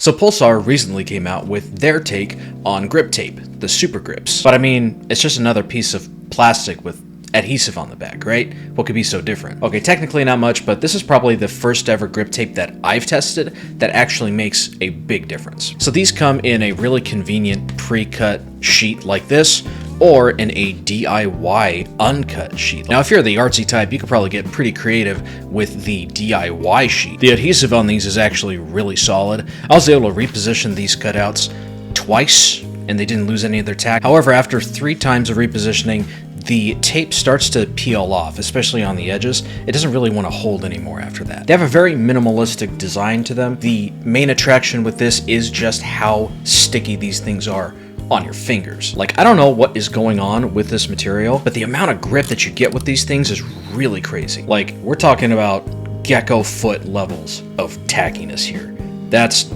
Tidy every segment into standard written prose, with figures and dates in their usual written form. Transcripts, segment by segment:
So Pulsar recently came out with their take on grip tape, the Supergrips. But I mean, it's just another piece of plastic with adhesive on the back, right? What could be so different? Okay, technically not much, but this is probably the first ever grip tape that I've tested that actually makes a big difference. So these come in a really convenient pre-cut sheet like this, or in a DIY uncut sheet. Now, if you're the artsy type, you could probably get pretty creative with the DIY sheet. The adhesive on these is actually really solid. I was able to reposition these cutouts twice, and they didn't lose any of their tack. However, after 3 times of repositioning, the tape starts to peel off, especially on the edges. It doesn't really want to hold anymore after that. They have a very minimalistic design to them. The main attraction with this is just how sticky these things are on your fingers. Like, I don't know what is going on with this material, but the amount of grip that you get with these things is really crazy. Like, we're talking about gecko foot levels of tackiness here. That's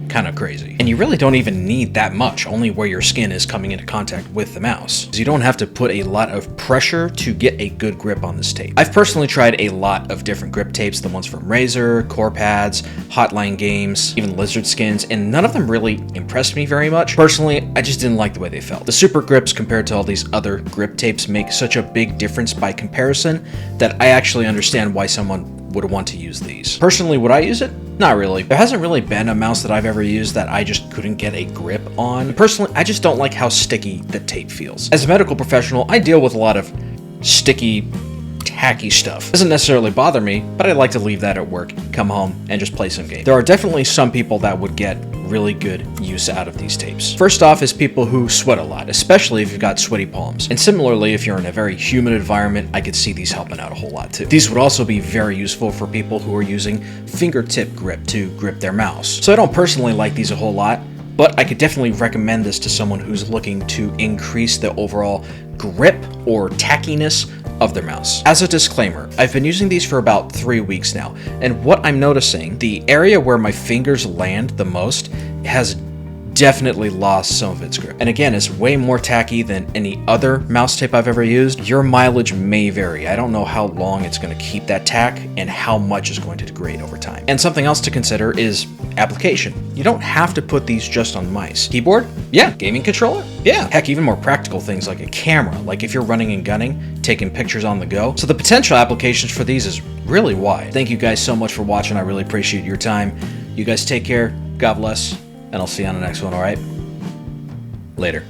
kind of crazy. And you really don't even need that much, only where your skin is coming into contact with the mouse. So you don't have to put a lot of pressure to get a good grip on this tape. I've personally tried a lot of different grip tapes, the ones from Razer, Core Pads, Hotline Games, even Lizard Skins, and none of them really impressed me very much. Personally, I just didn't like the way they felt. The Super Grips compared to all these other grip tapes make such a big difference by comparison that I actually understand why someone would want to use these. Personally, would I use it? Not really. There hasn't really been a mouse that I've ever used that I just couldn't get a grip on. Personally, I just don't like how sticky the tape feels. As a medical professional, I deal with a lot of sticky, tacky stuff. Doesn't necessarily bother me, but I like to leave that at work, come home, and just play some games. There are definitely some people that would get really good use out of these tapes. First off is people who sweat a lot, especially if you've got sweaty palms. And similarly, if you're in a very humid environment, I could see these helping out a whole lot too. These would also be very useful for people who are using fingertip grip to grip their mouse. So I don't personally like these a whole lot, but I could definitely recommend this to someone who's looking to increase the overall grip or tackiness of their mouse. As a disclaimer, I've been using these for about 3 weeks now, and what I'm noticing, the area where my fingers land the most has definitely lost some of its grip. And again, it's way more tacky than any other mouse tape I've ever used. Your mileage may vary. I don't know how long it's going to keep that tack and how much is going to degrade over time. And something else to consider is application. You don't have to put these just on mice. Keyboard? Yeah. Gaming controller? Yeah. Heck, even more practical things like a camera, like if you're running and gunning, taking pictures on the go. So the potential applications for these is really wide. Thank you guys so much for watching. I really appreciate your time. You guys take care. God bless. And I'll see you on the next one, alright? Later.